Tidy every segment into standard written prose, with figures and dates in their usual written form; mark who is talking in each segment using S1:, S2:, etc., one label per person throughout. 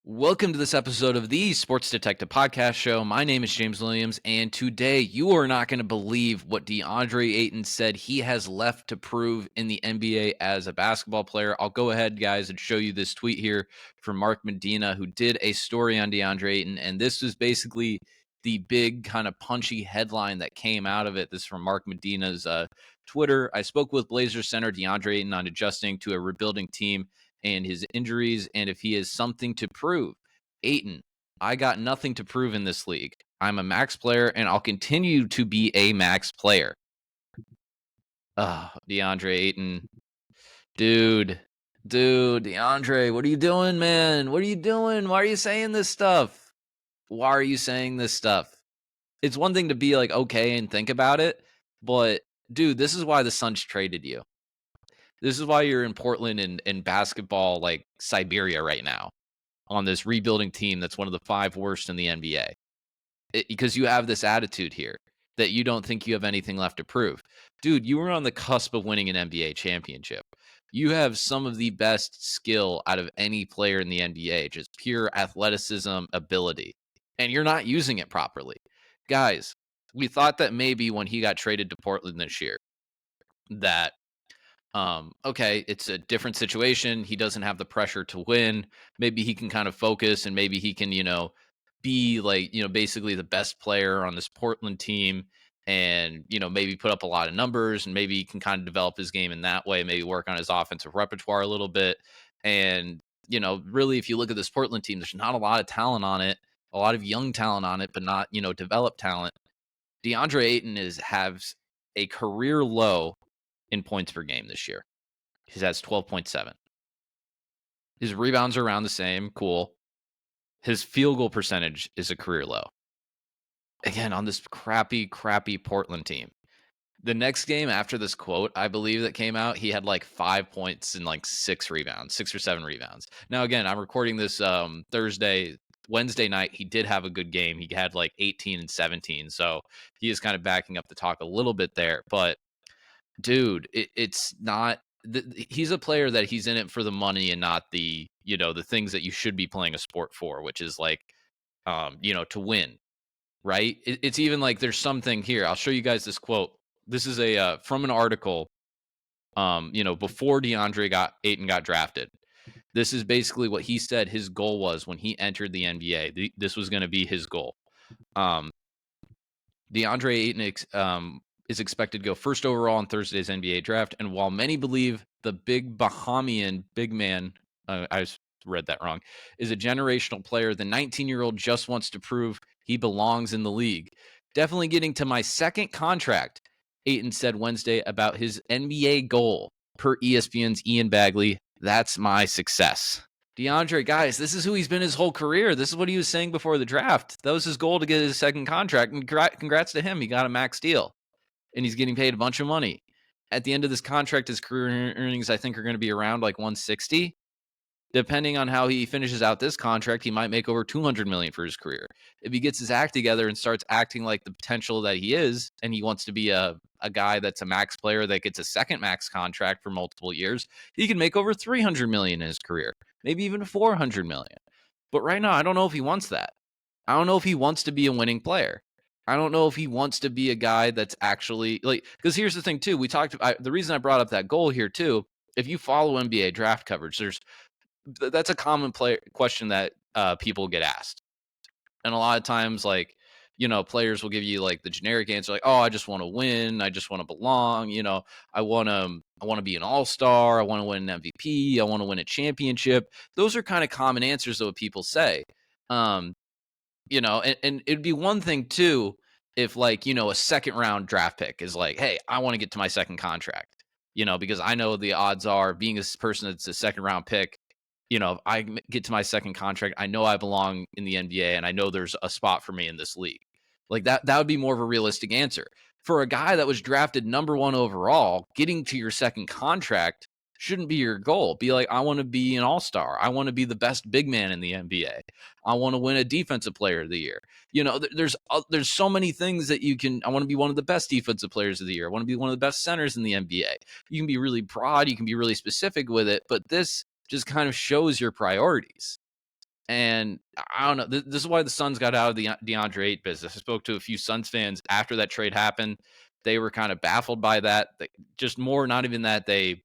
S1: Welcome to this episode of the Sports Detective Podcast Show. My name is James Williams, and today you are not going to believe what Deandre Ayton said he has left to prove in the NBA as a basketball player. I'll go ahead, guys, and show you this tweet here from Mark Medina, who did a story on Deandre Ayton, and this was basically the big kind of punchy headline that came out of it. This is from Mark Medina's Twitter. I spoke with Blazers center Deandre Ayton on adjusting to a rebuilding team and his injuries, and if he has something to prove. Ayton, I got nothing to prove in this league. I'm a max player, and I'll continue to be a max player. Deandre Ayton. Dude, Deandre, what are you doing, man? What are you doing? Why are you saying this stuff? Why are you saying this stuff? It's one thing to be like, okay, and think about it, but dude, this is why the Suns traded you. This is why you're in Portland and basketball, like Siberia right now, on this rebuilding team that's one of the 5 worst in the NBA. Because you have this attitude here that you don't think you have anything left to prove. Dude, you were on the cusp of winning an NBA championship. You have some of the best skill out of any player in the NBA, just pure athleticism, ability, and you're not using it properly. Guys, we thought that maybe when he got traded to Portland this year, that okay, it's a different situation. He doesn't have the pressure to win. Maybe he can kind of focus and maybe he can, be like, basically the best player on this Portland team and, maybe put up a lot of numbers and maybe he can kind of develop his game in that way, maybe work on his offensive repertoire a little bit. And, really, if you look at this Portland team, there's not a lot of talent on it, a lot of young talent on it, but not, developed talent. DeAndre Ayton has a career low in points per game this year. He has 12.7. His rebounds are around the same. Cool. His field goal percentage is a career low. Again, on this crappy Portland team. The next game after this quote, I believe, that came out, he had like 5 points and like 6 or 7 rebounds. Now, again, I'm recording this Wednesday night. He did have a good game. He had like 18 and 17. So he is kind of backing up the talk a little bit there. But dude, it's not. He's a player that he's in it for the money and not the the things that you should be playing a sport for, which is like to win, right? It's even like there's something here. I'll show you guys this quote. This is a from an article. Before Ayton got drafted. This is basically what he said his goal was when he entered the NBA. This was going to be his goal. DeAndre Ayton is expected to go first overall in Thursday's NBA draft. And while many believe the big Bahamian big man, I read that wrong, is a generational player, the 19-year-old just wants to prove he belongs in the league. Definitely getting to my second contract, Ayton said Wednesday about his NBA goal. Per ESPN's Ian Bagley, that's my success. DeAndre, guys, this is who he's been his whole career. This is what he was saying before the draft. That was his goal to get his second contract. And congrats to him. He got a max deal. And he's getting paid a bunch of money. At the end of this contract, his career earnings, I think, are going to be around like 160. Depending on how he finishes out this contract, he might make over $200 million for his career. If he gets his act together and starts acting like the potential that he is, and he wants to be a guy that's a max player that gets a second max contract for multiple years, he can make over $300 million in his career, maybe even $400 million. But right now, I don't know if he wants that. I don't know if he wants to be a winning player. I don't know if he wants to be a guy that's actually like, because here's the thing too. The reason I brought up that goal here too, if you follow NBA draft coverage, that's a common question that people get asked. And a lot of times, like, players will give you like the generic answer, like, oh, I just want to win. I just want to belong. I want to be an all-star. I want to win an MVP. I want to win a championship. Those are kind of common answers that what people say. And it'd be one thing too, if like, a second round draft pick is like, hey, I want to get to my second contract, because I know the odds are being a person that's a second round pick, if I get to my second contract, I know I belong in the NBA and I know there's a spot for me in this league. Like that would be more of a realistic answer. For a guy that was drafted number 1 overall, getting to your second contract shouldn't be your goal. Be like, I want to be an all-star. I want to be the best big man in the NBA. I want to win a defensive player of the year. There's so many things that you can. I want to be one of the best defensive players of the year. I want to be one of the best centers in the NBA. You can be really broad. You can be really specific with it. But this just kind of shows your priorities. And I don't know. This is why the Suns got out of the Deandre Ayton business. I spoke to a few Suns fans after that trade happened. They were kind of baffled by that. Just more, not even that they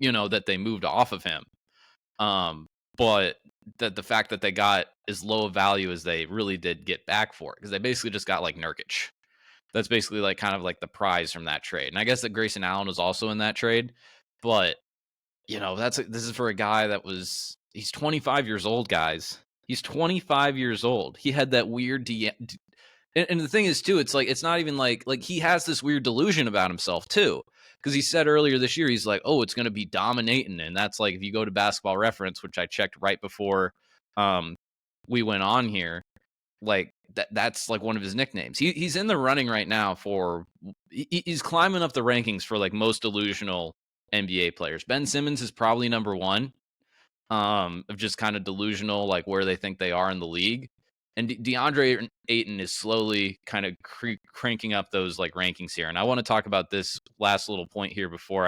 S1: moved off of him, but that the fact that they got as low a value as they really did get back for it, because they basically just got like Nurkic. That's basically like kind of like the prize from that trade. And I guess that Grayson Allen was also in that trade, but this is for a guy he's 25 years old, guys. He's 25 years old. He had that weird and the thing is too, it's like it's not even like he has this weird delusion about himself too. Because he said earlier this year, he's like, oh, it's gonna be dominating. And that's like if you go to Basketball Reference, which I checked right before we went on here, like that's like one of his nicknames. He's in the running right now he's climbing up the rankings for like most delusional NBA players. Ben Simmons is probably number one, of just kind of delusional, like where they think they are in the league. And Deandre Ayton is slowly kind of cranking up those like rankings here. And I want to talk about this last little point here before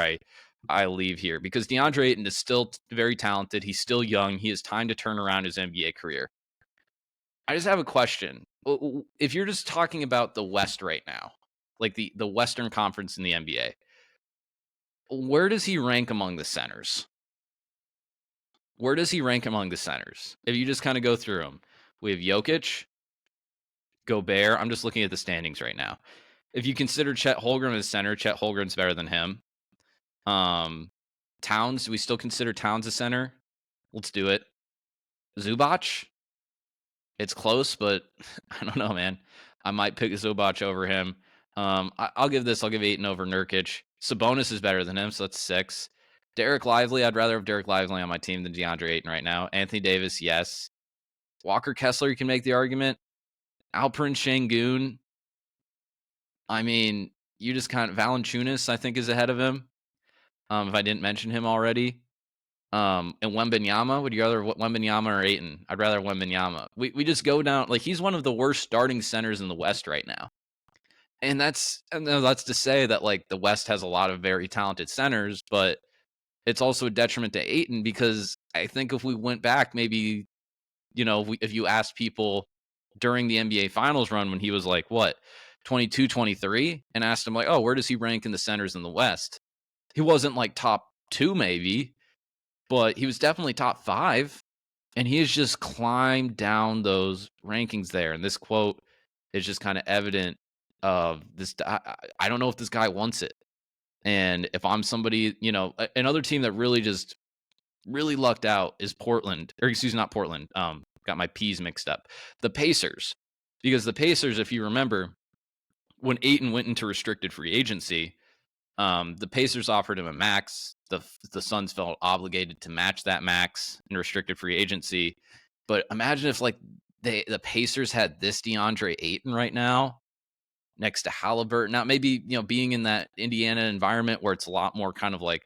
S1: I leave here, because Deandre Ayton is still very talented. He's still young. He has time to turn around his NBA career. I just have a question. If you're just talking about the West right now, like the Western Conference in the NBA, where does he rank among the centers? Where does he rank among the centers? If you just kind of go through them, we have Jokic, Gobert. I'm just looking at the standings right now. If you consider Chet Holmgren as center, Chet Holmgren's better than him. Towns, do we still consider Towns a center? Let's do it. Zubac, it's close, but I don't know, man. I might pick Zubac over him. I'll give Ayton over Nurkic. Sabonis is better than him, so that's 6. Derek Lively, I'd rather have Derek Lively on my team than DeAndre Ayton right now. Anthony Davis, yes. Walker Kessler, you can make the argument. Alperen Şengün, I mean, you just kind of Valanciunas, I think, is ahead of him. If I didn't mention him already. And Wembanyama, would you rather Wembanyama or Ayton? I'd rather Wembanyama. We just go down, like, he's one of the worst starting centers in the West right now. And that's to say that like the West has a lot of very talented centers, but it's also a detriment to Ayton, because I think if we went back, maybe, if you asked people during the NBA Finals run when he was like, 22, 23, and asked him like, oh, where does he rank in the centers in the West? He wasn't like top 2 maybe, but he was definitely top 5. And he has just climbed down those rankings there. And this quote is just kind of evident of this. I don't know if this guy wants it. And if I'm somebody, another team that really lucked out is Portland, or excuse me, not Portland. Got my P's mixed up. The Pacers, because the Pacers, if you remember, when Ayton went into restricted free agency, the Pacers offered him a max. The Suns felt obligated to match that max in restricted free agency. But imagine if like the Pacers had this DeAndre Ayton right now next to Halliburton. Now maybe being in that Indiana environment where it's a lot more kind of like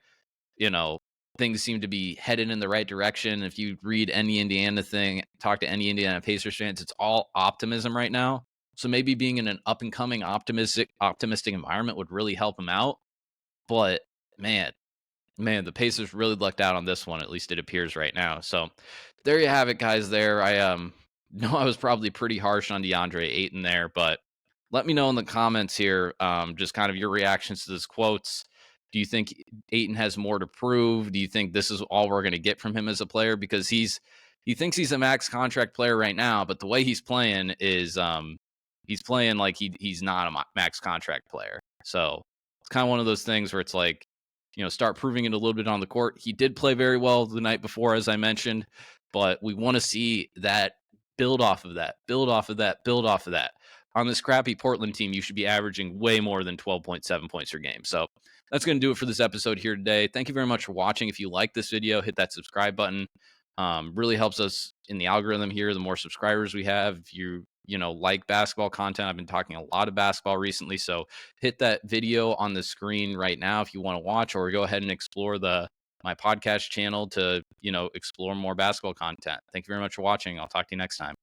S1: things seem to be headed in the right direction. If you read any Indiana thing, talk to any Indiana Pacers fans, it's all optimism right now. So maybe being in an up and coming optimistic environment would really help him out. But man, the Pacers really lucked out on this one. At least it appears right now. So there you have it, guys. There, I know I was probably pretty harsh on DeAndre Ayton there, but let me know in the comments here, just kind of your reactions to these quotes. Do you think Ayton has more to prove? Do you think this is all we're going to get from him as a player? Because he thinks he's a max contract player right now, but the way he's playing is he's playing like he's not a max contract player. So it's kind of one of those things where it's like, start proving it a little bit on the court. He did play very well the night before, as I mentioned, but we want to see that build off of that. On this crappy Portland team, you should be averaging way more than 12.7 points per game. So that's going to do it for this episode here today. Thank you very much for watching. If you like this video, hit that subscribe button. Really helps us in the algorithm here. The more subscribers we have, if you like basketball content, I've been talking a lot of basketball recently. So hit that video on the screen right now if you want to watch, or go ahead and explore my podcast channel to, explore more basketball content. Thank you very much for watching. I'll talk to you next time.